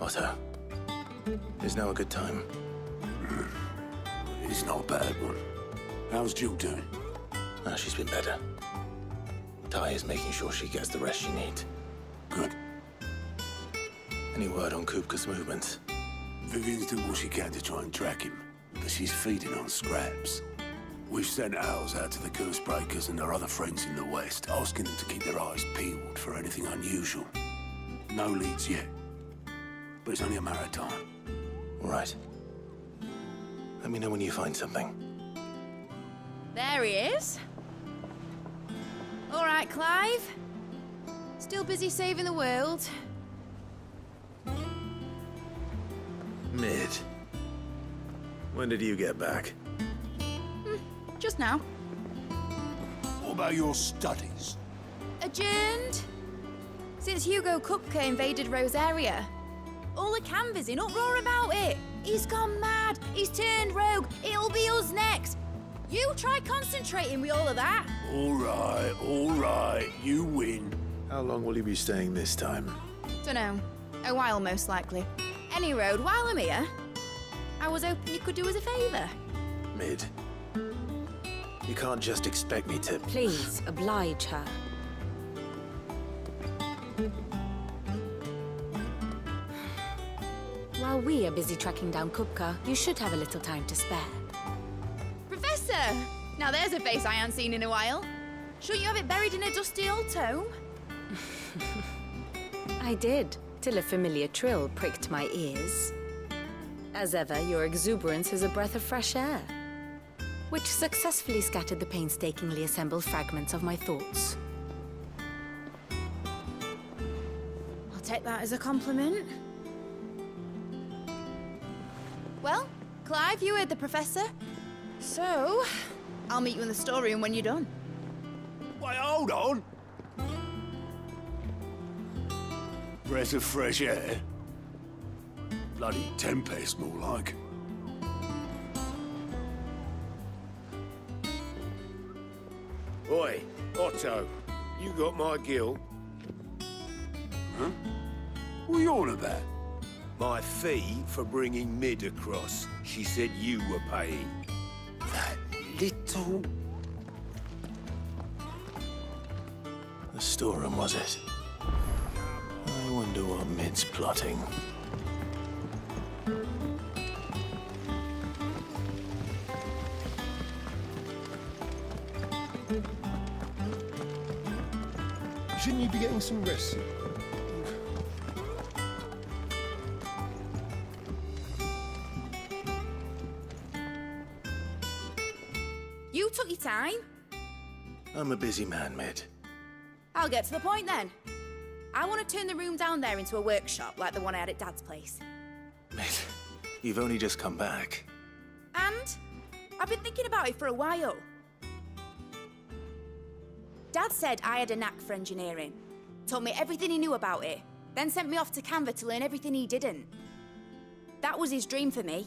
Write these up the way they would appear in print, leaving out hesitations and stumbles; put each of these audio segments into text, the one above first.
Otto, is now a good time? It's not a bad one. How's Jill doing? Ah, she's been better. Ty is making sure she gets the rest she needs. Good. Any word on Kupka's movements? Vivian's doing what she can to try and track him, but she's feeding on scraps. We've sent ours out to the curse breakers and our other friends in the West, asking them to keep their eyes peeled for anything unusual. No leads yet, but it's only a matter of time. All right. Let me know when you find something. There he is. All right, Clive. Still busy saving the world. Mid. When did you get back? Just now. What about your studies? Adjourned. Since Hugo Kupka invaded Rosaria. All the canvassing, uproar about it. He's gone mad. He's turned rogue. It'll be us next. You try concentrating with all of that. All right. You win. How long will you be staying this time? Dunno. A while, most likely. Any road, while I'm here, I was hoping you could do us a favour. Mid. You can't just expect me to... Please, oblige her. While we are busy tracking down Kupka, you should have a little time to spare. Professor! Now there's a face I haven't seen in a while. Shouldn't you have it buried in a dusty old tome? I did, till a familiar trill pricked my ears. As ever, your exuberance is a breath of fresh air, which successfully scattered the painstakingly assembled fragments of my thoughts. I'll take that as a compliment. Well, Clive, you heard the Professor. So, I'll meet you in the storeroom when you're done. Wait, hold on. Breath of fresh air. Bloody tempest, more like. Oi, Otto, you got my gill. Huh? What are you on about? My fee for bringing Mid across. She said you were paying. That little... The storeroom, was it? I wonder what Mid's plotting. Shouldn't you be getting some rest? You took your time. I'm a busy man, Mid. I'll get to the point then. I want to turn the room down there into a workshop like the one I had at Dad's place. Mid, you've only just come back. And I've been thinking about it for a while. Dad said I had a knack for engineering. Told me everything he knew about it. Then sent me off to Canva to learn everything he didn't. That was his dream for me.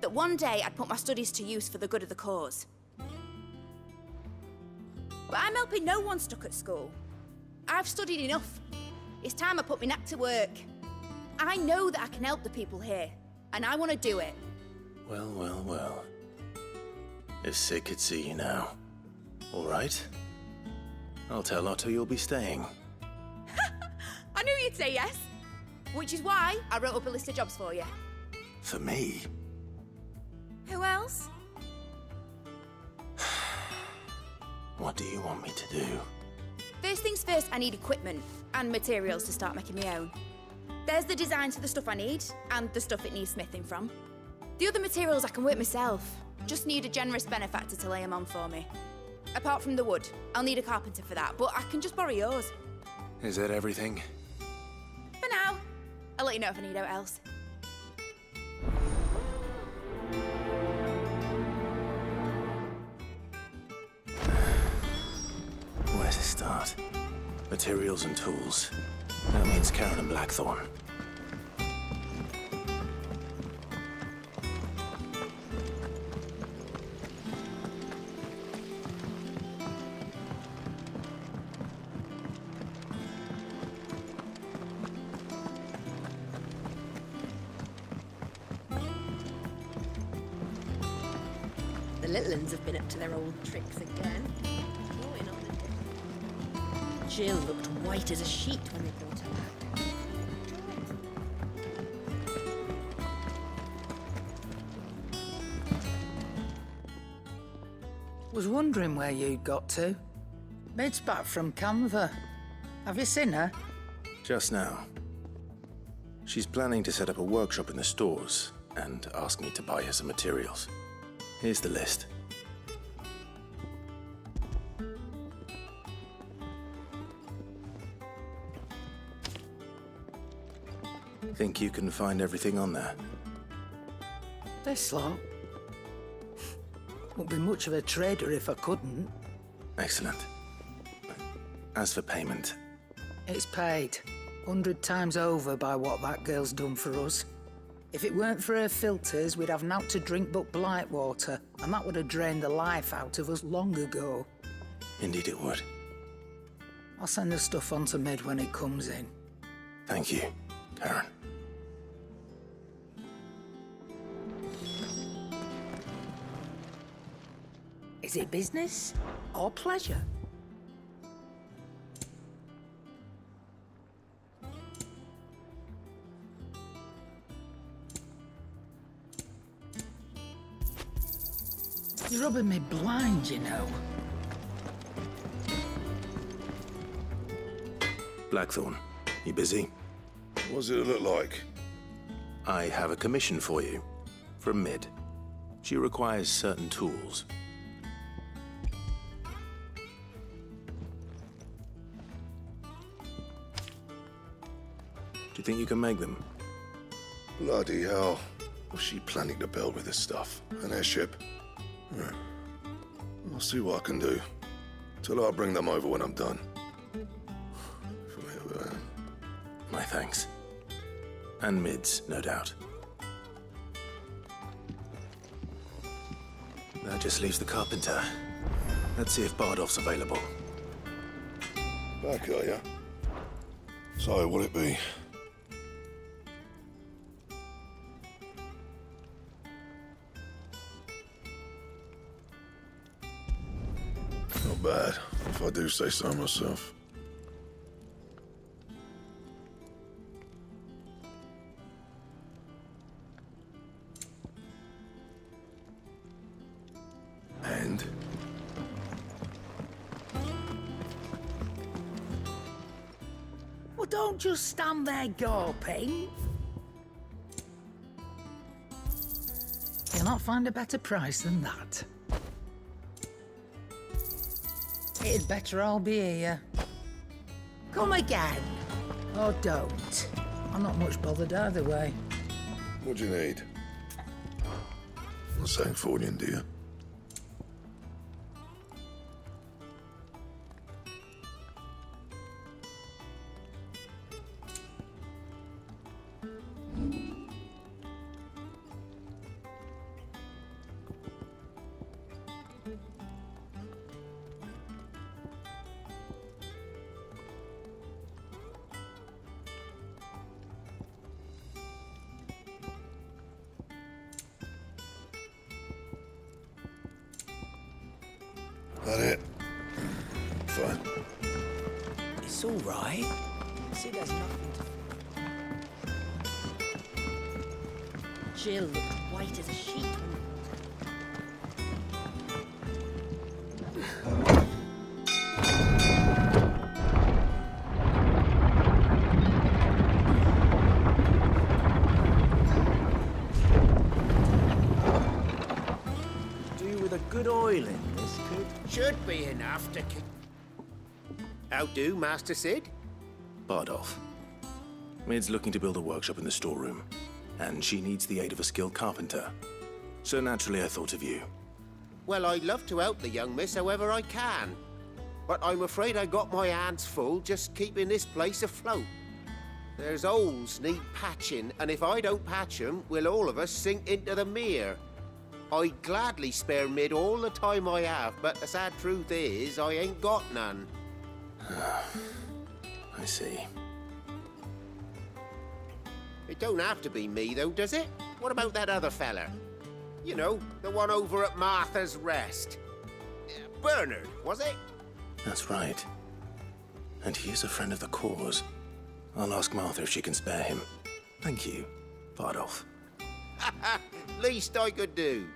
That one day I'd put my studies to use for the good of the cause. But I'm helping no one stuck at school. I've studied enough. It's time I put my knack to work. I know that I can help the people here, and I want to do it. Well. If Sid could see you now. All right. I'll tell Otto you'll be staying. I knew you'd say yes. Which is why I wrote up a list of jobs for you. For me? Who else? What do you want me to do? First things first, I need equipment and materials to start making my own. There's the designs for the stuff I need and the stuff it needs smithing from. The other materials I can work myself. Just need a generous benefactor to lay them on for me. Apart from the wood, I'll need a carpenter for that, but I can just borrow yours. Is that everything? For now. I'll let you know if I need out else. Where to start? Materials and tools. That means Karen and Blackthorn. little uns have been up to their old tricks again. Jill looked white as a sheet when they brought her back. Was wondering where you'd got to. Mid's back from Canva. Have you seen her? Just now. She's planning to set up a workshop in the stores and ask me to buy her some materials. Here's the list. Think you can find everything on there? This lot. Wouldn't be much of a trader if I couldn't. Excellent. As for payment... It's paid. 100 times over by what that girl's done for us. If it weren't for her filters, we'd have naught to drink but blight water, and that would have drained the life out of us long ago. Indeed it would. I'll send the stuff on to Mid when it comes in. Thank you, Karen. Is it business or pleasure? You're rubbing me blind, you know. Blackthorn, you busy? What does it look like? I have a commission for you. From Mid. She requires certain tools. Do you think you can make them? Bloody hell. What's she planning to build with this stuff? An airship? Yeah. I'll see what I can do. Tell her I'll bring them over when I'm done. My thanks. And Mid's, no doubt. That just leaves the carpenter. Let's see if Bardolph's available. Back, are ya? So, what'll it be? Not bad, if I do say so myself. And? Well, don't just stand there gawping. You'll not find a better price than that. It'd better all be here. Come again. Or don't. I'm not much bothered either way. What do you need? Not saying fortune, do you? That it? Fine. It's all right. See, there's nothing to... Jill looked white as a sheet when good oil in this could... Should be enough to keep... How do, Master Sid? Bardolph. Mid's looking to build a workshop in the storeroom, and she needs the aid of a skilled carpenter. So naturally I thought of you. Well, I'd love to help the young miss however I can. But I'm afraid I got my hands full just keeping this place afloat. There's holes need patching, and if I don't patch them, we'll all of us sink into the mere. I'd gladly spare Mid all the time I have, but the sad truth is, I ain't got none. I see. It don't have to be me, though, does it? What about that other fella? You know, the one over at Martha's Rest. Bernard, was it? That's right. And he is a friend of the cause. I'll ask Martha if she can spare him. Thank you, Bardolph. Least I could do.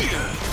Yeah.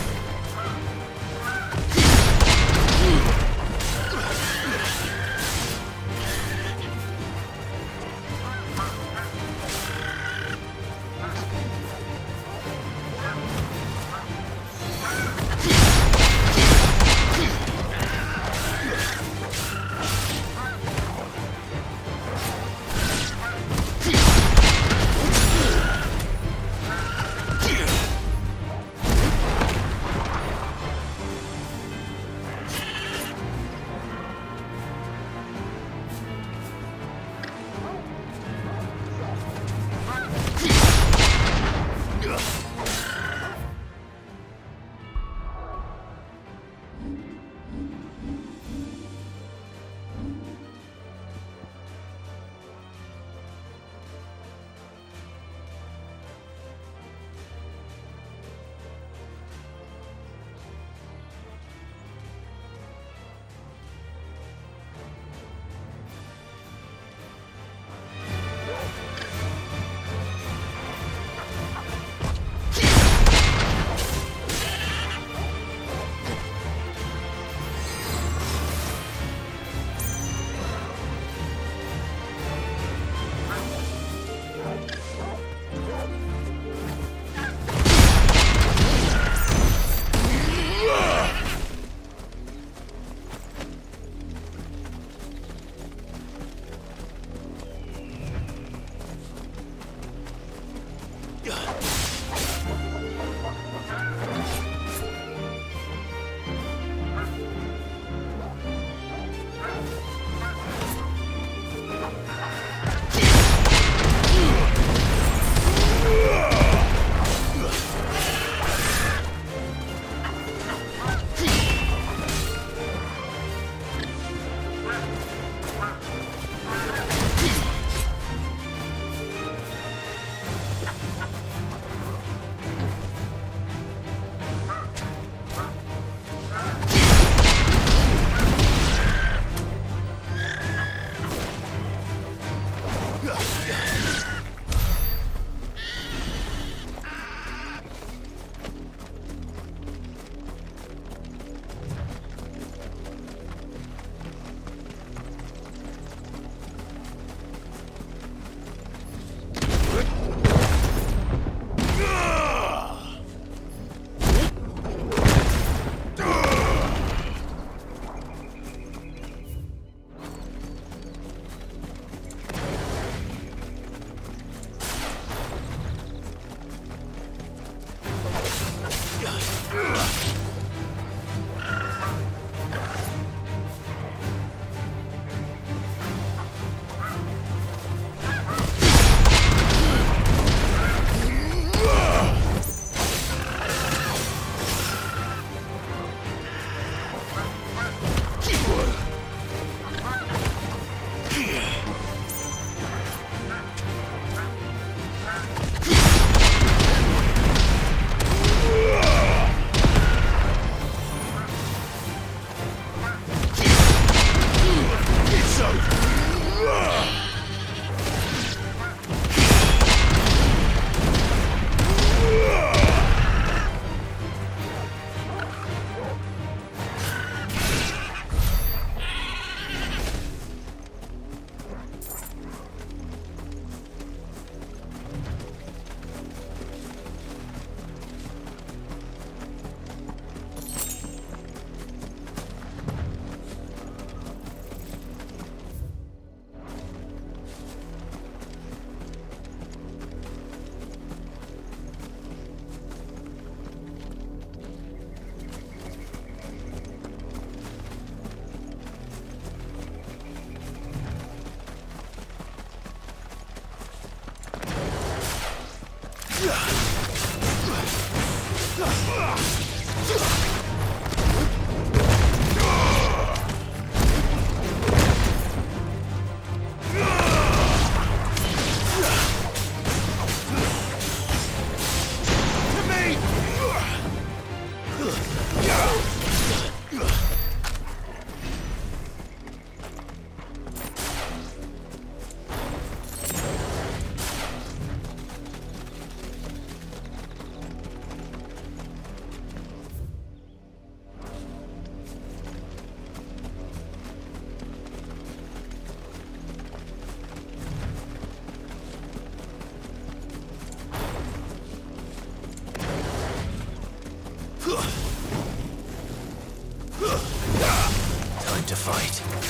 Time to fight.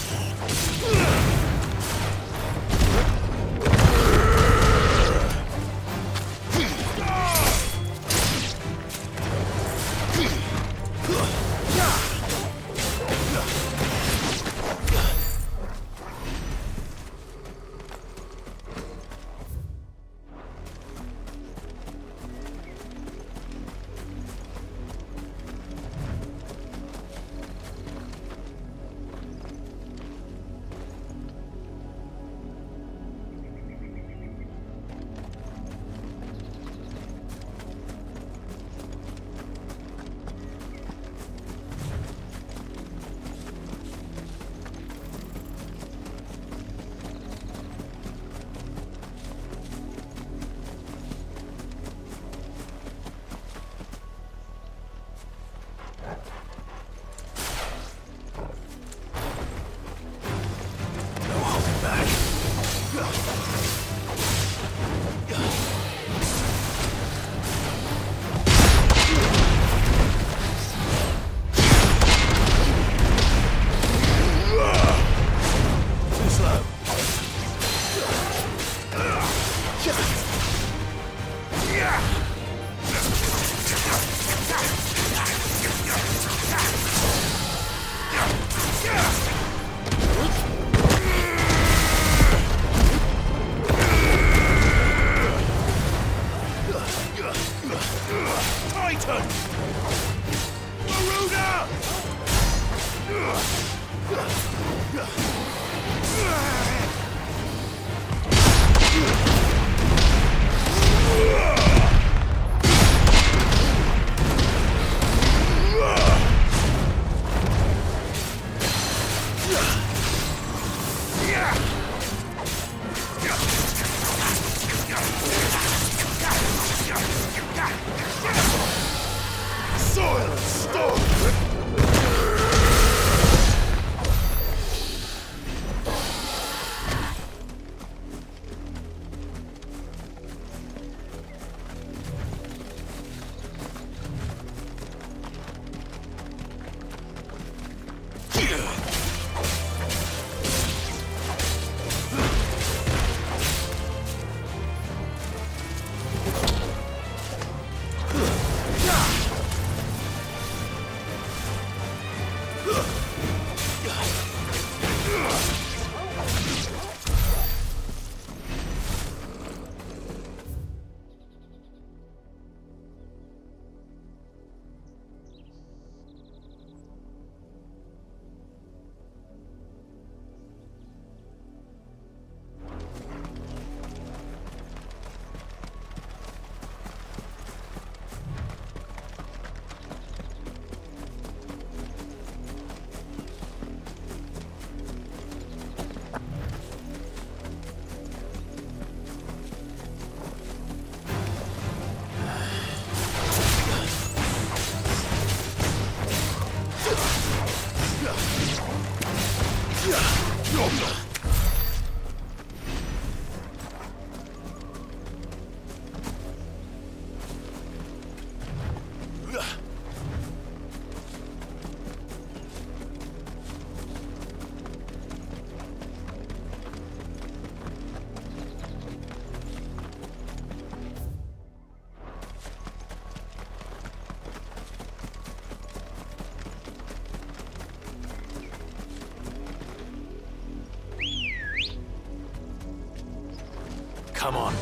Come on.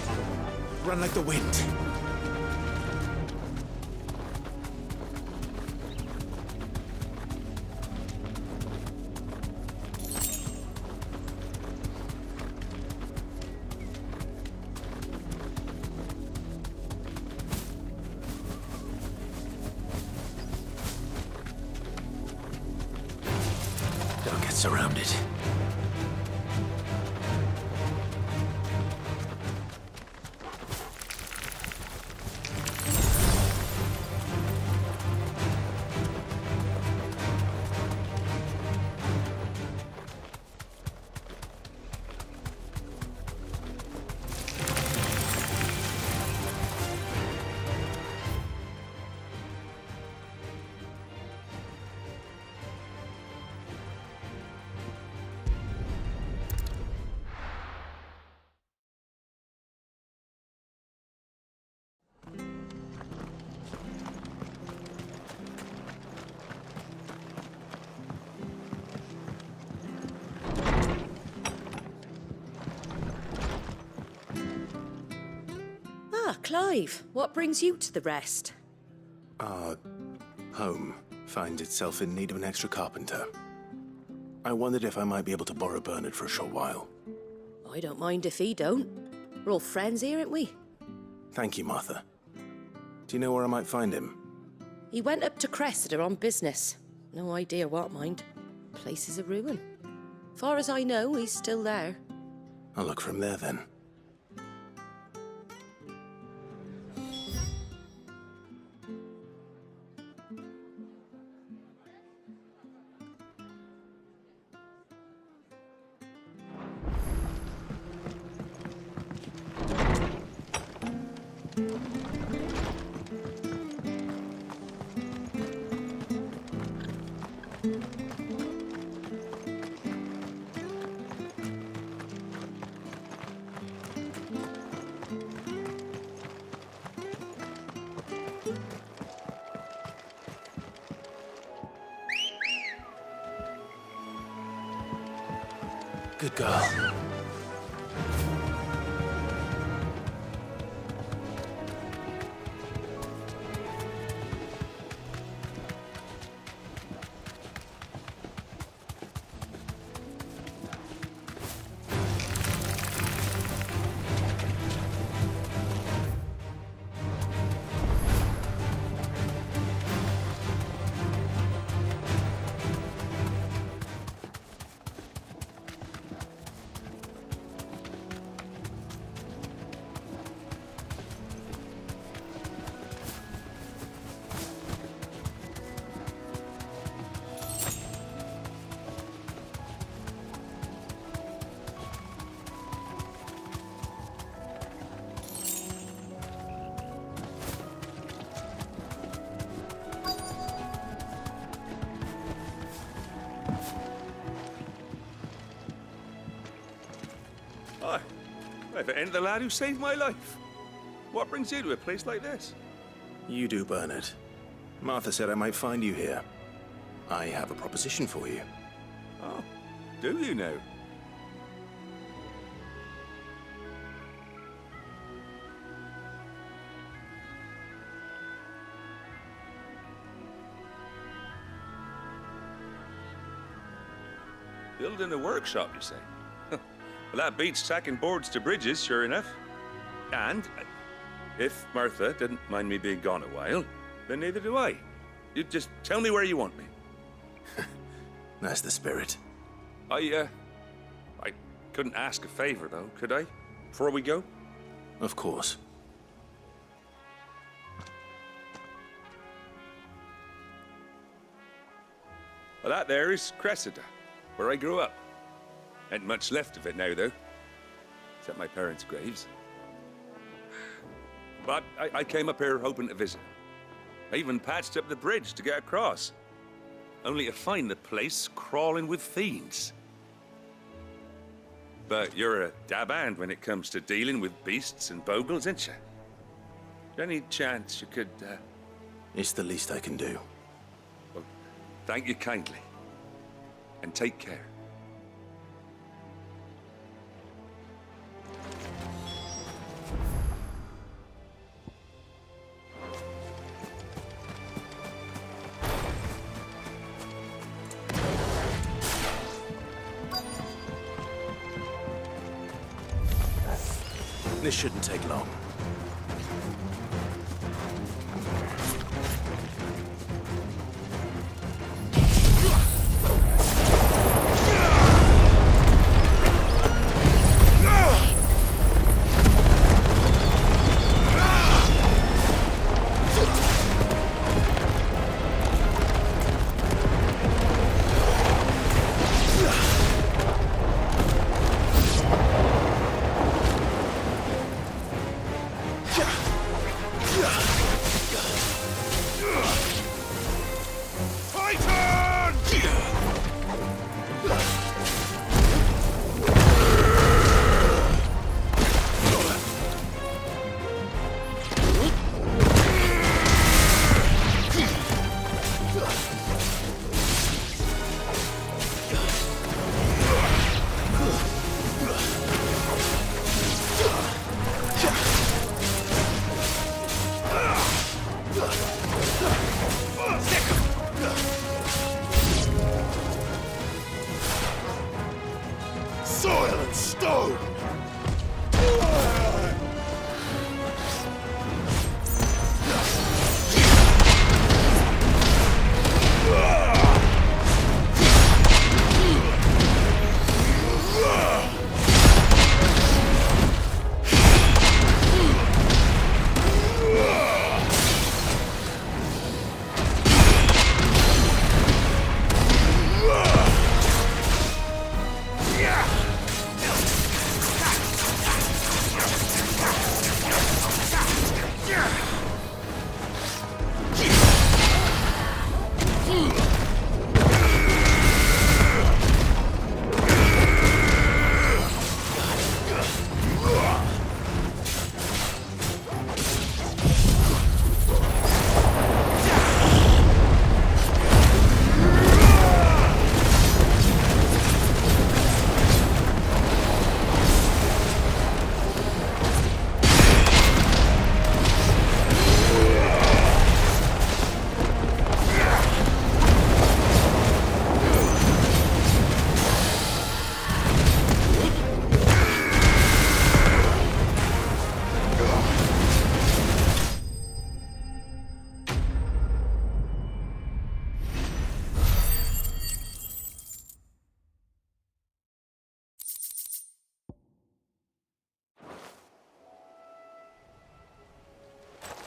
Run like the wind. arms around it. Ah, Clive, what brings you to the rest? Our home finds itself in need of an extra carpenter. I wondered if I might be able to borrow Bernard for a short while. I don't mind if he don't. We're all friends here, aren't we? Thank you, Martha. Do you know where I might find him? He went up to Cressida on business. No idea what, mind. Place is a ruin. Far as I know, he's still there. I'll look for him there then. Good girl. Hi. If it ain't the lad who saved my life. What brings you to a place like this? You do, Bernard. Martha said I might find you here. I have a proposition for you. Oh, do you now? Building a workshop, you say? Well, that beats tacking boards to bridges, sure enough. And if Martha didn't mind me being gone a while, then neither do I. You just tell me where you want me. That's the spirit. I couldn't ask a favor, though, could I? Before we go? Of course. Well, that there is Cressida, where I grew up. Ain't much left of it now, though. Except my parents' graves. But I came up here hoping to visit. I even patched up the bridge to get across. Only to find the place crawling with fiends. But you're a dab hand when it comes to dealing with beasts and bogles, ain't you? Any chance you could, It's the least I can do. Well, thank you kindly. And take care. This shouldn't take long. stone!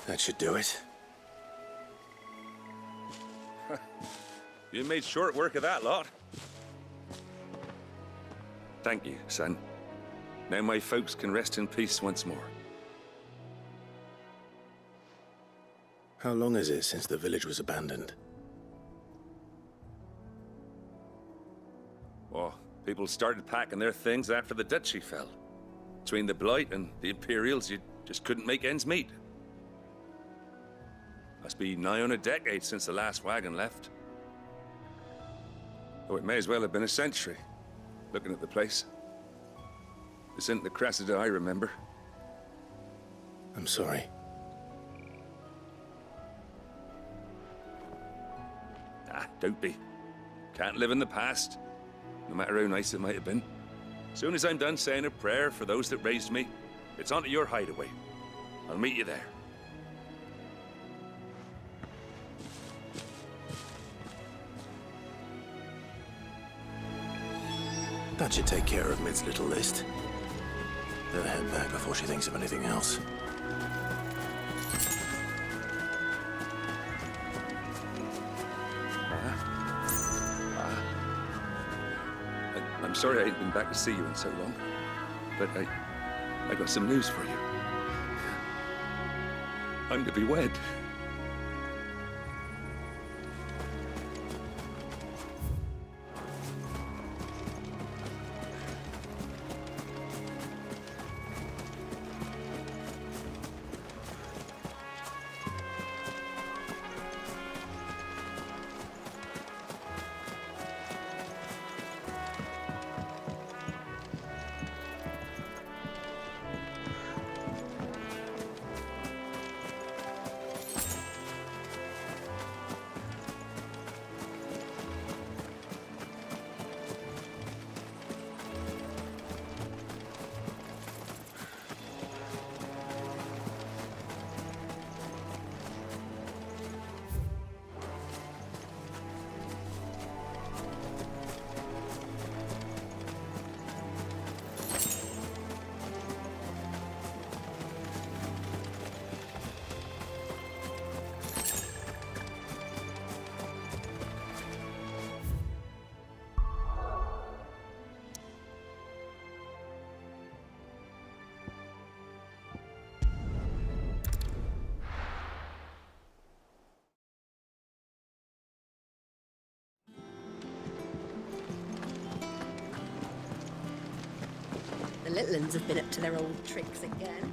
That should do it. You made short work of that lot. Thank you, son. Now my folks can rest in peace once more. How long is it since the village was abandoned? Oh, people started packing their things after the duchy fell. Between the Blight and the Imperials, you just couldn't make ends meet. Must be nigh on a decade since the last wagon left. Oh, it may as well have been a century, looking at the place. This isn't the Cressida I remember. I'm sorry. Ah, don't be. Can't live in the past, no matter how nice it might have been. Soon as I'm done saying a prayer for those that raised me, it's onto your hideaway. I'll meet you there. That should take care of Mid's little list. Better head back before she thinks of anything else. I'm sorry I ain't been back to see you in so long, but I got some news for you. I'm to be wed. The little uns have been up to their old tricks again.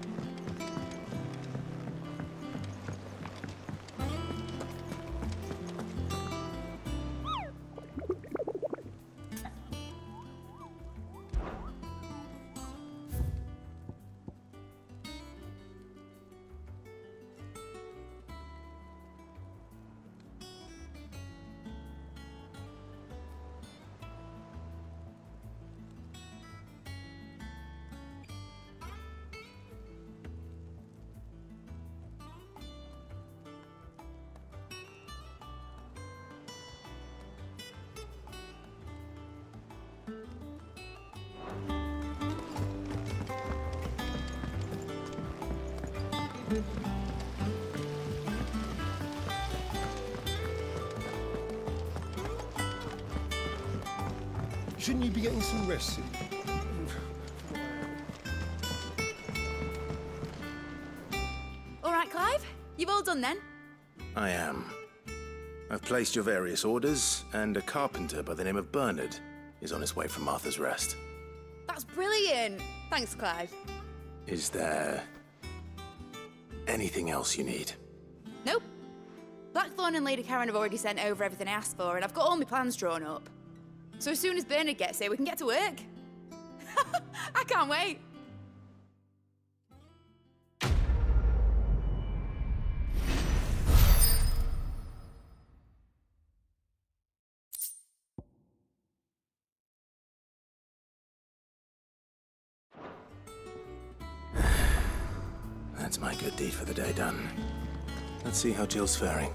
Shouldn't you be getting some rest? All right, Clive? You've all done then? I am. I've placed your various orders, and a carpenter by the name of Bernard is on his way from Martha's Rest. That's brilliant! Thanks, Clive. Is there anything else you need? Nope. Blackthorn and Lady Karen have already sent over everything I asked for, and I've got all my plans drawn up. So as soon as Bernard gets here, we can get to work. I can't wait. That's my good deed for the day done. Let's see how Jill's faring.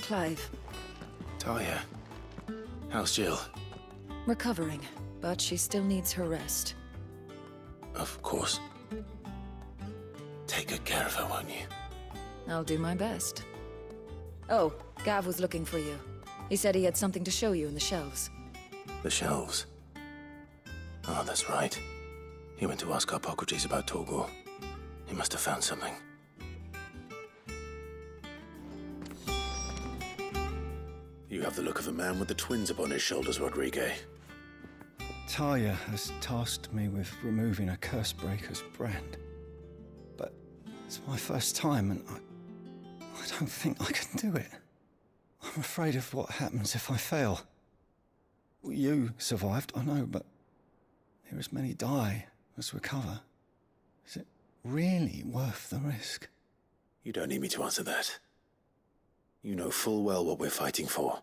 Clive. Talia, how's Jill? Recovering, but she still needs her rest. Of course. Take good care of her, won't you? I'll do my best. Oh, Gav was looking for you. He said he had something to show you in the shelves. The shelves? Oh, that's right. He went to ask Harpocrates about Torgor. He must have found something. You have the look of a man with the twins upon his shoulders, Rodrigue. Talia has tasked me with removing a Cursebreaker's brand. But it's my first time, and I don't think I can do it. I'm afraid of what happens if I fail. You survived, I know, but there as many die as recover. Is it really worth the risk? You don't need me to answer that. You know full well what we're fighting for.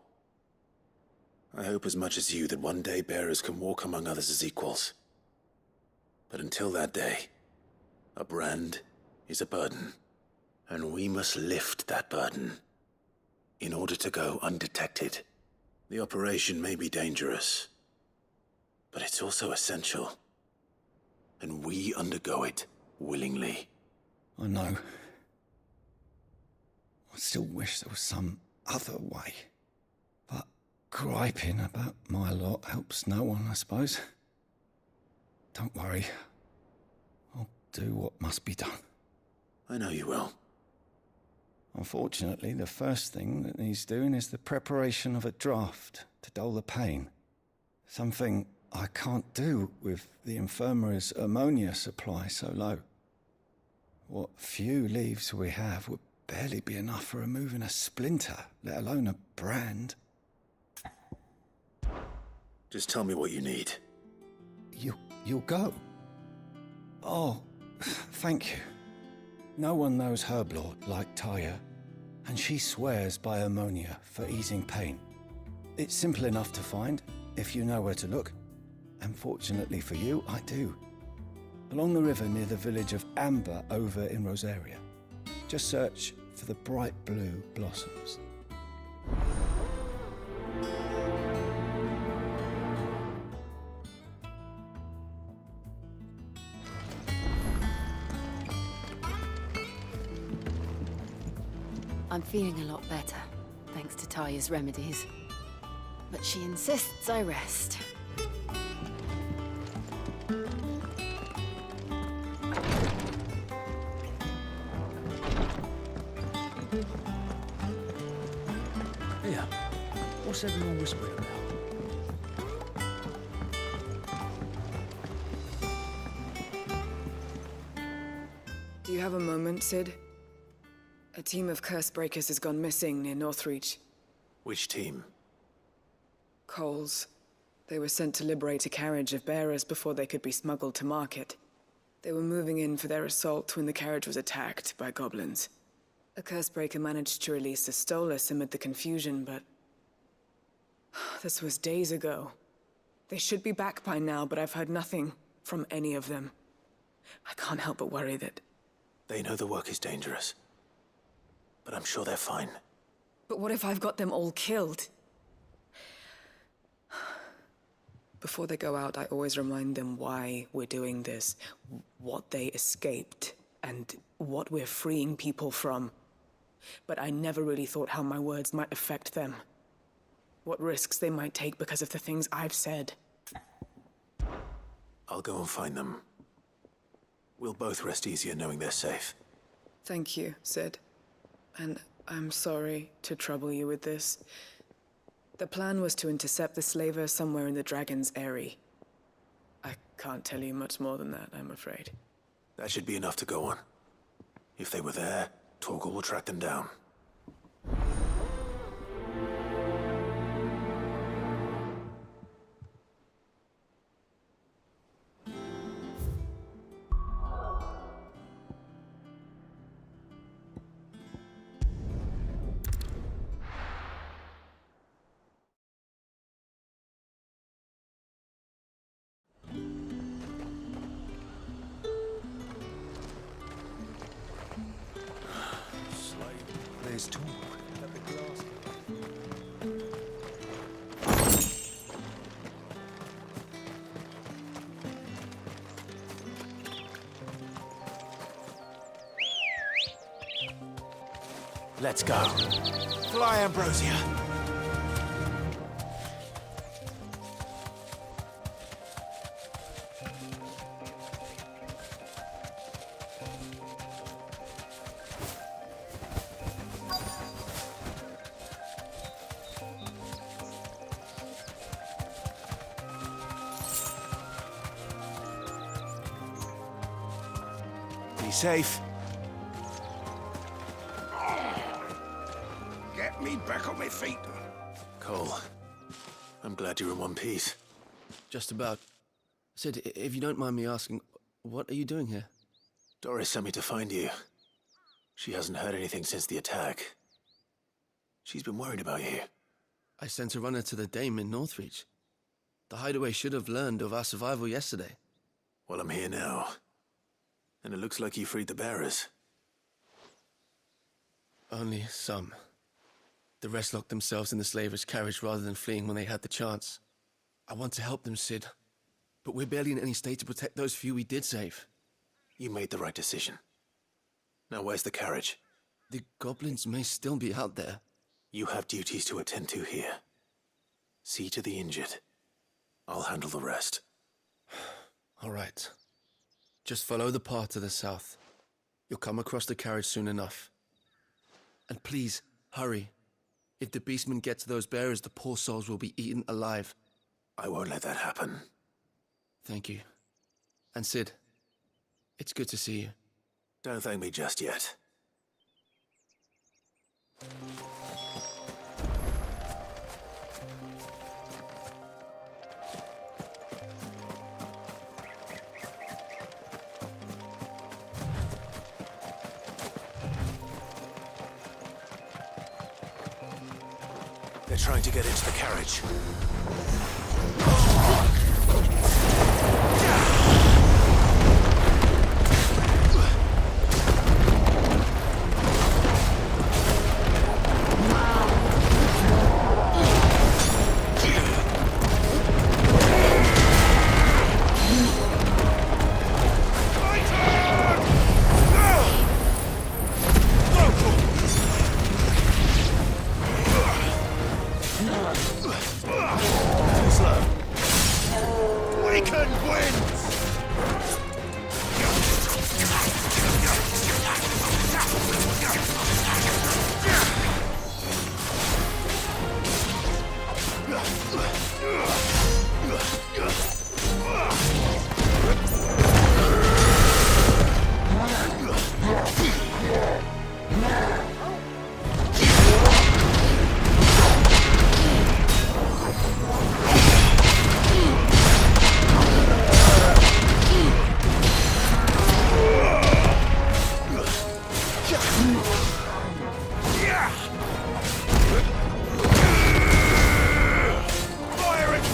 I hope as much as you that one day bearers can walk among others as equals. But until that day, a brand is a burden, and we must lift that burden in order to go undetected. The operation may be dangerous, but it's also essential, and we undergo it willingly. I know. I still wish there was some other way. But griping about my lot helps no one, I suppose. Don't worry. I'll do what must be done. I know you will. Unfortunately, the first thing that needs doing is the preparation of a draft to dull the pain. Something I can't do with the infirmary's ammonia supply so low. What few leaves we have would barely be enough for removing a splinter, let alone a brand. Just tell me what you need. You'll go? Oh, thank you. No one knows Herblord like Talia, and she swears by ammonia for easing pain. It's simple enough to find, if you know where to look. And fortunately for you, I do. Along the river near the village of Amber over in Rosaria. Just search for the bright blue blossoms. I'm feeling a lot better, thanks to Talia's remedies. But she insists I rest. Here, what's everyone whispering about? Do you have a moment, Sid? A team of Cursebreakers has gone missing near Northreach. Which team? Coles. They were sent to liberate a carriage of bearers before they could be smuggled to market. They were moving in for their assault when the carriage was attacked by goblins. A Cursebreaker managed to release a Stolas amid the confusion, but... this was days ago. They should be back by now, but I've heard nothing from any of them. I can't help but worry that... They know the work is dangerous. but I'm sure they're fine. But what if I've got them all killed? Before they go out, I always remind them why we're doing this, what they escaped, and what we're freeing people from. But I never really thought how my words might affect them. What risks they might take because of the things I've said. I'll go and find them. We'll both rest easier knowing they're safe. Thank you, Sid. And I'm sorry to trouble you with this. The plan was to intercept the slaver somewhere in the Dragon's Eyrie. I can't tell you much more than that, I'm afraid. That should be enough to go on. If they were there, Torgal will track them down. There's talk at the glass. Let's go. Fly, Ambrosia. Be safe. Get me back on my feet. Cole, I'm glad you're in one piece. Just about. Sid, if you don't mind me asking, what are you doing here? Doris sent me to find you. She hasn't heard anything since the attack. She's been worried about you. I sent a runner to the Dame in Northreach. The hideaway should have learned of our survival yesterday. Well, I'm here now. And it looks like you freed the bearers. Only some. The rest locked themselves in the slaver's carriage rather than fleeing when they had the chance. I want to help them, Sid. But we're barely in any state to protect those few we did save. You made the right decision. Now where's the carriage? The goblins may still be out there. You have duties to attend to here. See to the injured. I'll handle the rest. All right. Just follow the path to the south. You'll come across the carriage soon enough. And please, hurry. If the beastmen get to those bearers, the poor souls will be eaten alive. I won't let that happen. Thank you. And Sid, it's good to see you. Don't thank me just yet. They're trying to get into the carriage. Fire it!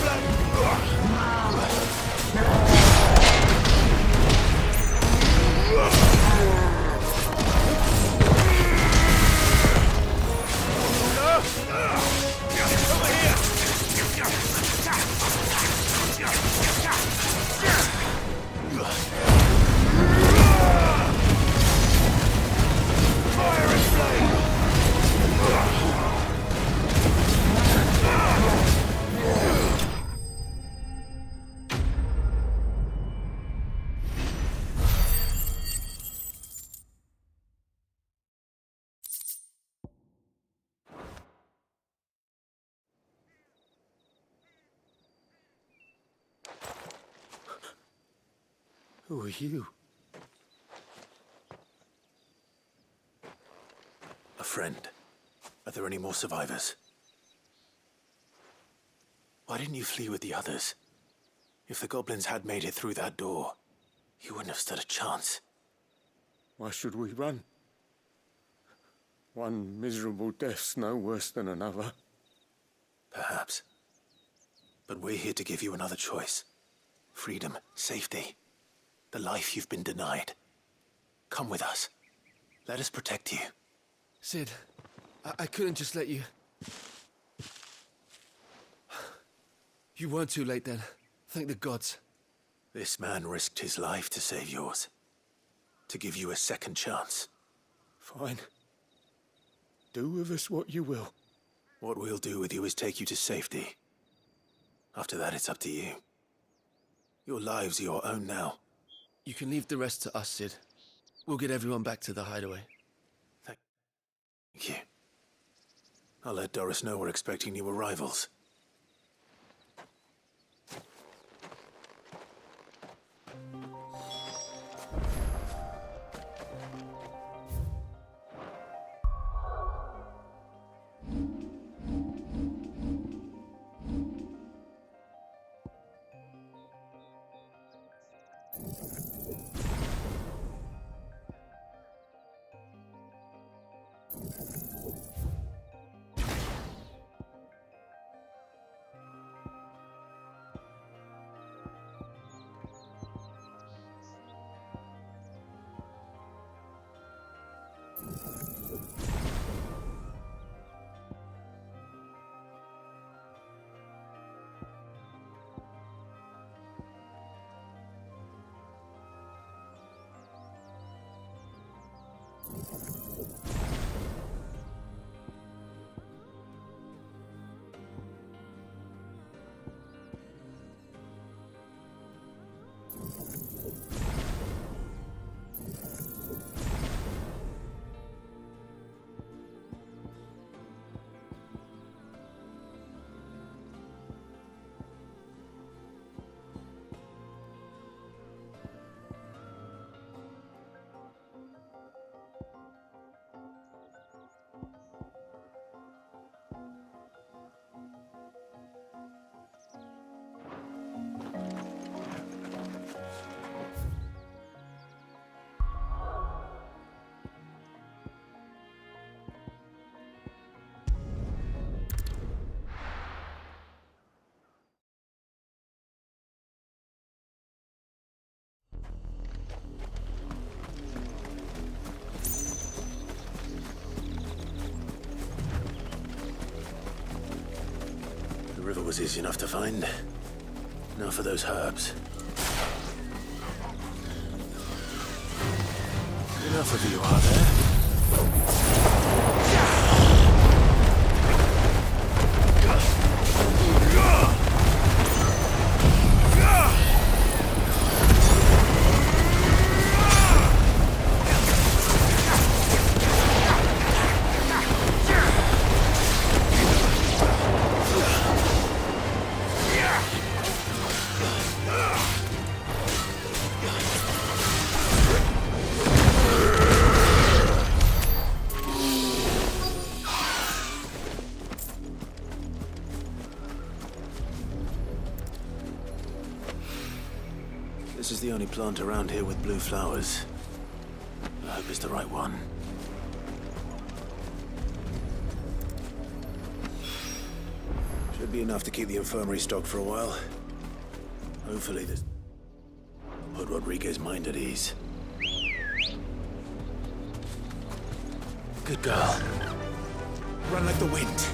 Who are you? A friend. Are there any more survivors? Why didn't you flee with the others? If the goblins had made it through that door, you wouldn't have stood a chance. Why should we run? One miserable death's no worse than another. Perhaps. But we're here to give you another choice. Freedom, safety, the life you've been denied. Come with us. Let us protect you. Sid, I couldn't just let you... You weren't too late then. Thank the gods. This man risked his life to save yours. To give you a second chance. Fine. Do with us what you will. What we'll do with you is take you to safety. After that, it's up to you. Your lives are your own now. You can leave the rest to us, Sid. We'll get everyone back to the hideaway. Thank you. I'll let Doris know we're expecting new arrivals. The river was easy enough to find. Now for those herbs. Enough of you, are there? This is the only plant around here with blue flowers. I hope it's the right one. Should be enough to keep the infirmary stocked for a while. Hopefully this will put Rodriguez's mind at ease. Good girl. Run like the wind.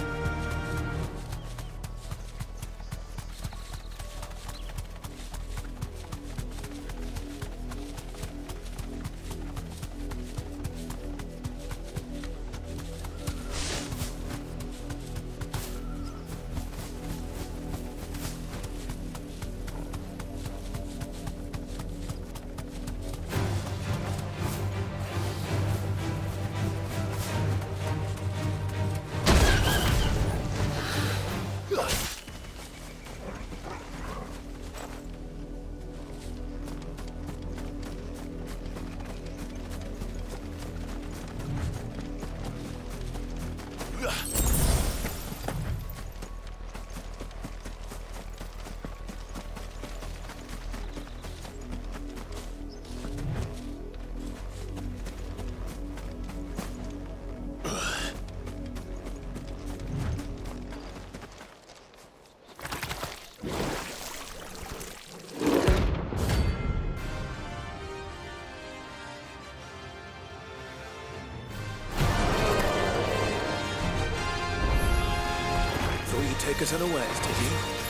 breakers unawares, did you?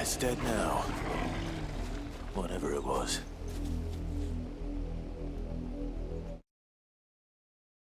It's dead now. Whatever it was.